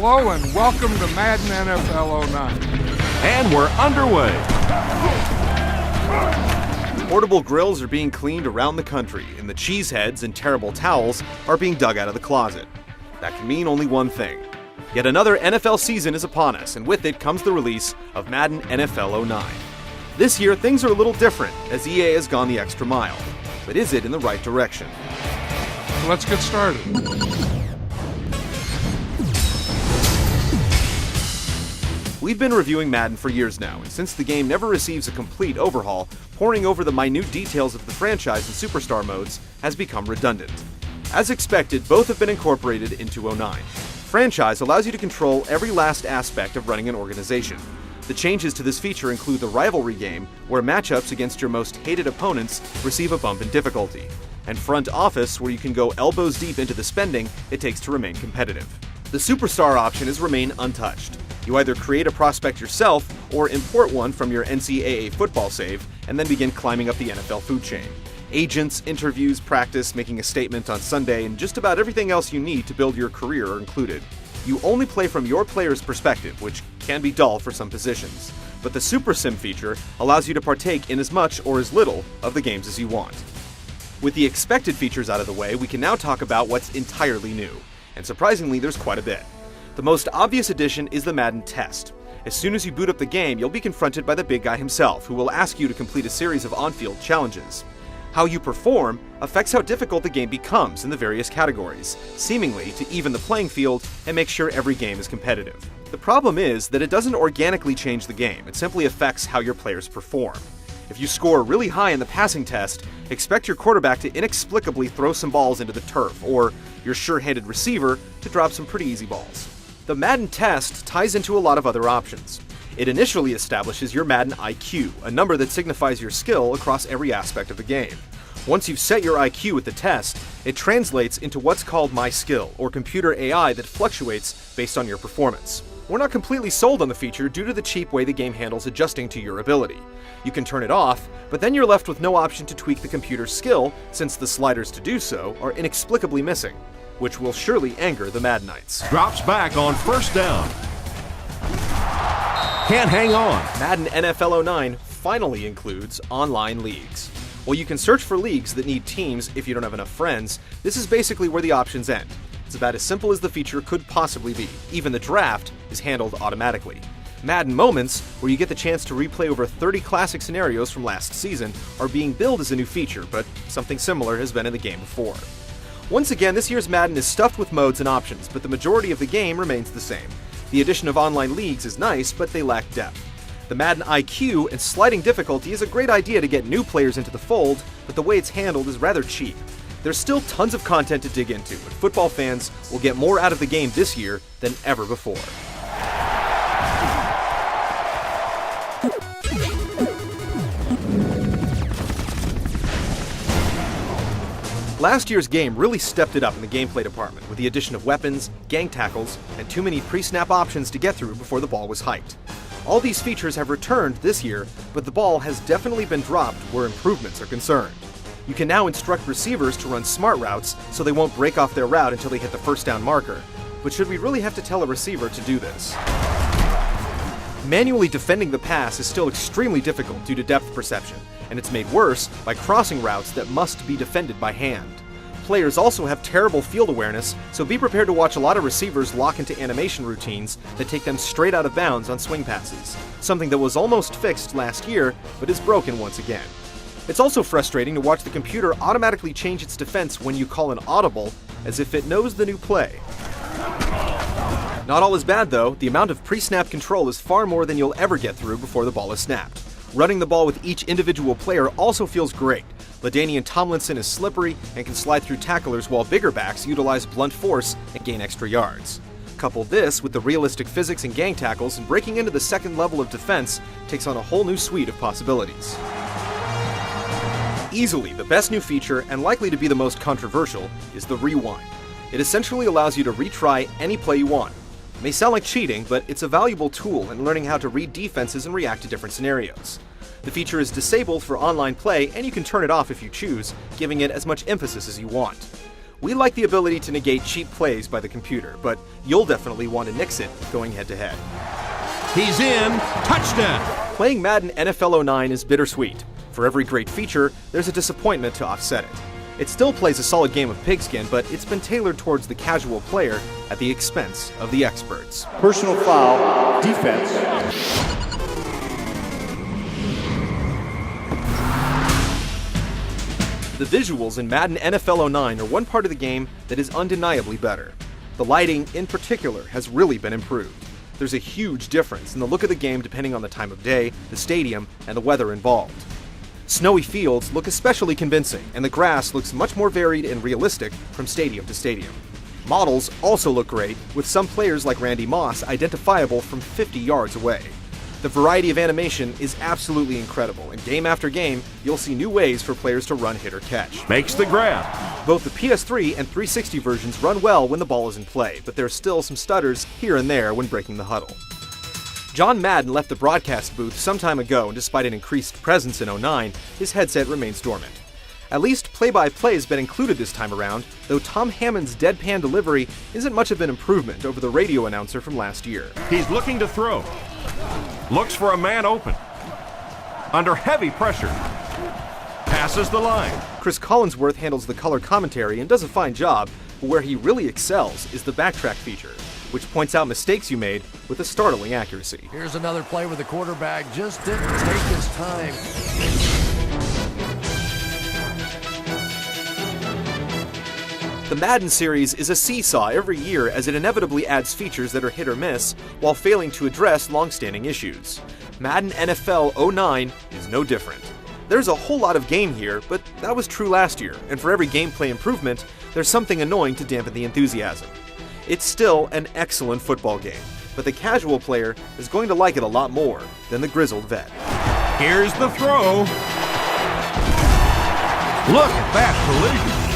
Hello and welcome to Madden NFL09. And we're underway. Portable grills are being cleaned around the country, and the cheeseheads and terrible towels are being dug out of the closet. That can mean only one thing. Yet another NFL season is upon us, and with it comes the release of Madden NFL09. This year, things are a little different, as EA has gone the extra mile. But is it in the right direction? Let's get started. We've been reviewing Madden for years now, and since the game never receives a complete overhaul, poring over the minute details of the franchise and superstar modes has become redundant. As expected, both have been incorporated into 09. Franchise allows you to control every last aspect of running an organization. The changes to this feature include the rivalry game, where matchups against your most hated opponents receive a bump in difficulty, and front office, where you can go elbows deep into the spending it takes to remain competitive. The superstar option has remained untouched. You either create a prospect yourself or import one from your NCAA football save and then begin climbing up the NFL food chain. Agents, interviews, practice, making a statement on Sunday, and just about everything else you need to build your career are included. You only play from your player's perspective, which can be dull for some positions. But the Super Sim feature allows you to partake in as much or as little of the games as you want. With the expected features out of the way, we can now talk about what's entirely new. And surprisingly, there's quite a bit. The most obvious addition is the Madden test. As soon as you boot up the game, you'll be confronted by the big guy himself, who will ask you to complete a series of on-field challenges. How you perform affects how difficult the game becomes in the various categories, seemingly to even the playing field and make sure every game is competitive. The problem is that it doesn't organically change the game, it simply affects how your players perform. If you score really high in the passing test, expect your quarterback to inexplicably throw some balls into the turf, or your sure-handed receiver to drop some pretty easy balls. The Madden test ties into a lot of other options. It initially establishes your Madden IQ, a number that signifies your skill across every aspect of the game. Once you've set your IQ with the test, it translates into what's called My Skill, or computer AI that fluctuates based on your performance. We're not completely sold on the feature due to the cheap way the game handles adjusting to your ability. You can turn it off, but then you're left with no option to tweak the computer's skill, since the sliders to do so are inexplicably missing, which will surely anger the Maddenites. Drops back on first down. Can't hang on. Madden NFL09 finally includes online leagues. While you can search for leagues that need teams if you don't have enough friends, this is basically where the options end. It's about as simple as the feature could possibly be. Even the draft is handled automatically. Madden Moments, where you get the chance to replay over 30 classic scenarios from last season, are being billed as a new feature, but something similar has been in the game before. Once again, this year's Madden is stuffed with modes and options, but the majority of the game remains the same. The addition of online leagues is nice, but they lack depth. The Madden IQ and sliding difficulty is a great idea to get new players into the fold, but the way it's handled is rather cheap. There's still tons of content to dig into, and football fans will get more out of the game this year than ever before. Last year's game really stepped it up in the gameplay department with the addition of weapons, gang tackles, and too many pre-snap options to get through before the ball was hiked. All these features have returned this year, but the ball has definitely been dropped where improvements are concerned. You can now instruct receivers to run smart routes so they won't break off their route until they hit the first down marker. But should we really have to tell a receiver to do this? Manually defending the pass is still extremely difficult due to depth perception, and it's made worse by crossing routes that must be defended by hand. Players also have terrible field awareness, so be prepared to watch a lot of receivers lock into animation routines that take them straight out of bounds on swing passes, something that was almost fixed last year, but is broken once again. It's also frustrating to watch the computer automatically change its defense when you call an audible, as if it knows the new play. Not all is bad though. The amount of pre-snap control is far more than you'll ever get through before the ball is snapped. Running the ball with each individual player also feels great. LaDainian Tomlinson is slippery and can slide through tacklers, while bigger backs utilize blunt force and gain extra yards. Couple this with the realistic physics and gang tackles, and breaking into the second level of defense takes on a whole new suite of possibilities. Easily the best new feature, and likely to be the most controversial, is the rewind. It essentially allows you to retry any play you want. It may sound like cheating, but it's a valuable tool in learning how to read defenses and react to different scenarios. The feature is disabled for online play, and you can turn it off if you choose, giving it as much emphasis as you want. We like the ability to negate cheap plays by the computer, but you'll definitely want to nix it going head-to-head. He's in. Touchdown. Playing Madden NFL 09 is bittersweet. For every great feature, there's a disappointment to offset it. It still plays a solid game of pigskin, but it's been tailored towards the casual player at the expense of the experts. Personal foul, defense. The visuals in Madden NFL 09 are one part of the game that is undeniably better. The lighting, in particular, has really been improved. There's a huge difference in the look of the game depending on the time of day, the stadium, and the weather involved. Snowy fields look especially convincing, and the grass looks much more varied and realistic from stadium to stadium. Models also look great, with some players like Randy Moss identifiable from 50 yards away. The variety of animation is absolutely incredible, and game after game, you'll see new ways for players to run, hit, or catch. Makes the grab. Both the PS3 and 360 versions run well when the ball is in play, but there's still some stutters here and there when breaking the huddle. John Madden left the broadcast booth some time ago, and despite an increased presence in 09, his headset remains dormant. At least play-by-play has been included this time around, though Tom Hammond's deadpan delivery isn't much of an improvement over the radio announcer from last year. He's looking to throw. Looks for a man open. Under heavy pressure. Passes the line. Chris Collinsworth handles the color commentary and does a fine job, but where he really excels is the backtrack feature, which points out mistakes you made with a startling accuracy. Here's another play where the quarterback just didn't take his time. The Madden series is a seesaw every year as it inevitably adds features that are hit or miss while failing to address long-standing issues. Madden NFL 09 is no different. There's a whole lot of game here, but that was true last year, and for every gameplay improvement, there's something annoying to dampen the enthusiasm. It's still an excellent football game, but the casual player is going to like it a lot more than the grizzled vet. Here's the throw. Look at that collision.